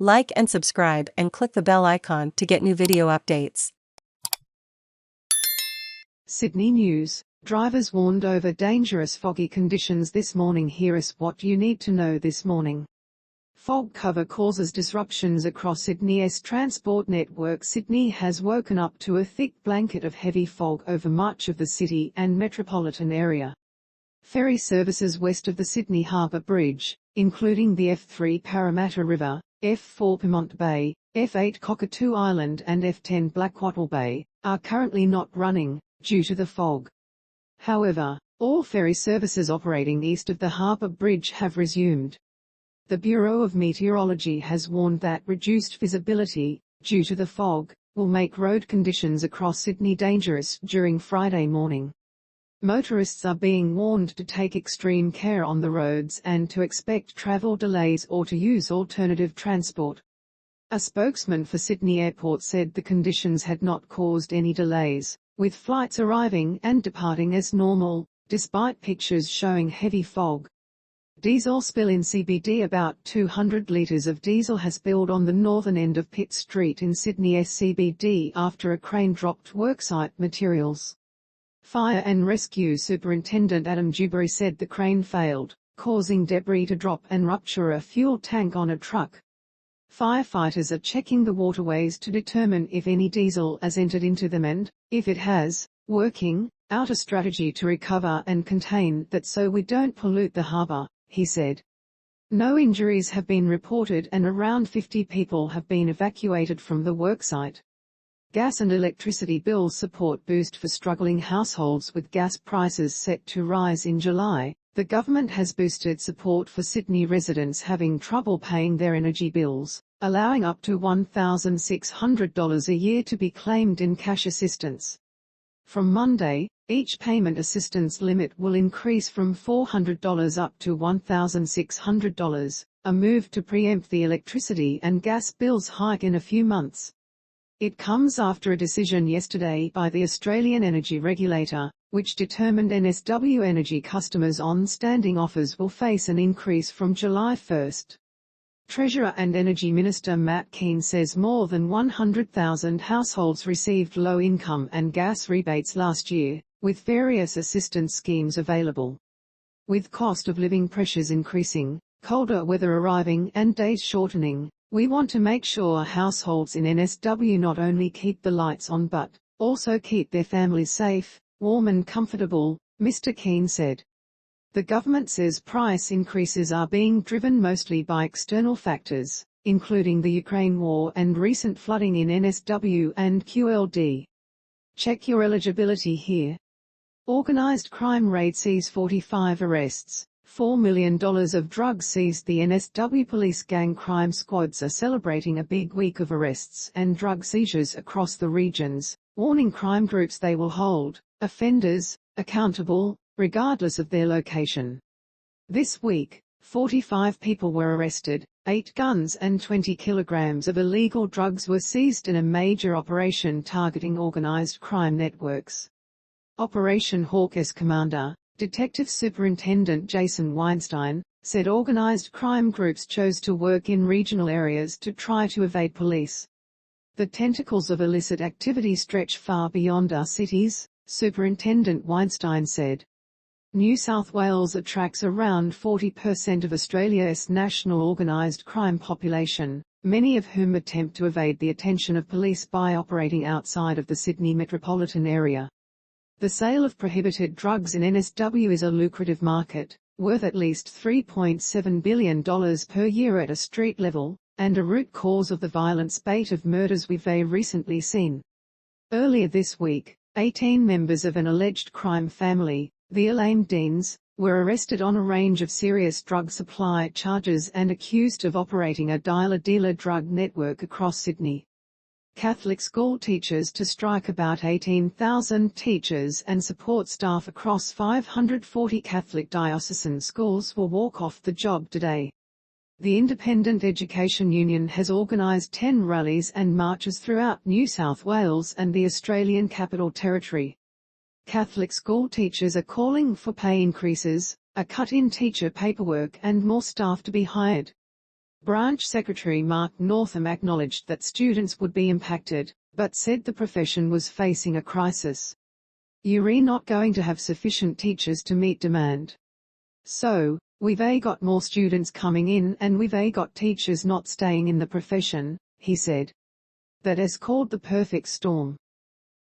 Like and subscribe and click the bell icon to get new video updates. Sydney News. Drivers warned over dangerous foggy conditions this morning. Here is what you need to know this morning. Fog cover causes disruptions across Sydney's transport network. Sydney has woken up to a thick blanket of heavy fog over much of the city and metropolitan area. Ferry services west of the Sydney Harbour Bridge, including the F3 Parramatta River, F4 Pyrmont Bay, F8 Cockatoo Island and F10 Blackwattle Bay, are currently not running, due to the fog. However, all ferry services operating east of the Harbour Bridge have resumed. The Bureau of Meteorology has warned that reduced visibility, due to the fog, will make road conditions across Sydney dangerous during Friday morning. Motorists are being warned to take extreme care on the roads and to expect travel delays or to use alternative transport. A spokesman for Sydney Airport said the conditions had not caused any delays, with flights arriving and departing as normal, despite pictures showing heavy fog. Diesel spill in CBD. About 200 litres of diesel has spilled on the northern end of Pitt Street in Sydney's CBD after a crane dropped worksite materials. Fire and Rescue Superintendent Adam Dewbury said the crane failed, causing debris to drop and rupture a fuel tank on a truck. Firefighters are checking the waterways to determine if any diesel has entered into them and, if it has, working out a strategy to recover and contain that so we don't pollute the harbour, he said. No injuries have been reported and around 50 people have been evacuated from the worksite. Gas and electricity bill support boost for struggling households. With gas prices set to rise in July, the government has boosted support for Sydney residents having trouble paying their energy bills, allowing up to $1,600 a year to be claimed in cash assistance. From Monday, each payment assistance limit will increase from $400 up to $1,600, a move to preempt the electricity and gas bills hike in a few months. It comes after a decision yesterday by the Australian Energy Regulator, which determined NSW energy customers on standing offers will face an increase from July 1. Treasurer and Energy Minister Matt Kean says more than 100,000 households received low-income and gas rebates last year, with various assistance schemes available. With cost of living pressures increasing, colder weather arriving and days shortening, we want to make sure households in NSW not only keep the lights on but also keep their families safe, warm and comfortable, Mr. Kean said. The government says price increases are being driven mostly by external factors, including the Ukraine war and recent flooding in NSW and QLD. Check your eligibility here. Organised crime raid sees 45 arrests. $4 million of drugs seized. The NSW Police gang crime squads are celebrating a big week of arrests and drug seizures across the regions, warning crime groups they will hold offenders accountable, regardless of their location. This week, 45 people were arrested, 8 guns and 20 kilograms of illegal drugs were seized in a major operation targeting organised crime networks. Operation Hawk's commander, Detective Superintendent Jason Weinstein, said organised crime groups chose to work in regional areas to try to evade police. The tentacles of illicit activity stretch far beyond our cities, Superintendent Weinstein said. New South Wales attracts around 40% of Australia's national organised crime population, many of whom attempt to evade the attention of police by operating outside of the Sydney metropolitan area. The sale of prohibited drugs in NSW is a lucrative market, worth at least $3.7 billion per year at a street level, and a root cause of the violent spate of murders we've recently seen. Earlier this week, 18 members of an alleged crime family, the Deans, were arrested on a range of serious drug supply charges and accused of operating a dealer-dealer drug network across Sydney. Catholic school teachers to strike. About 18,000 teachers and support staff across 540 Catholic diocesan schools will walk off the job today. The Independent Education Union has organised 10 rallies and marches throughout New South Wales and the Australian Capital Territory. Catholic school teachers are calling for pay increases, a cut in teacher paperwork and more staff to be hired. Branch Secretary Mark Northam acknowledged that students would be impacted, but said the profession was facing a crisis. "You're not going to have sufficient teachers to meet demand. So, we've got more students coming in and we've got teachers not staying in the profession," he said. That is called the perfect storm.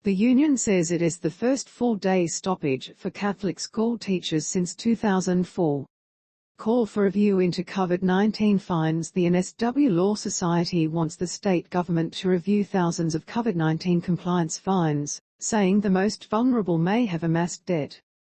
The union says it is the first full-day stoppage for Catholic school teachers since 2004. Call for review into COVID-19 fines. The NSW Law Society wants the state government to review thousands of COVID-19 compliance fines, saying the most vulnerable may have amassed debt.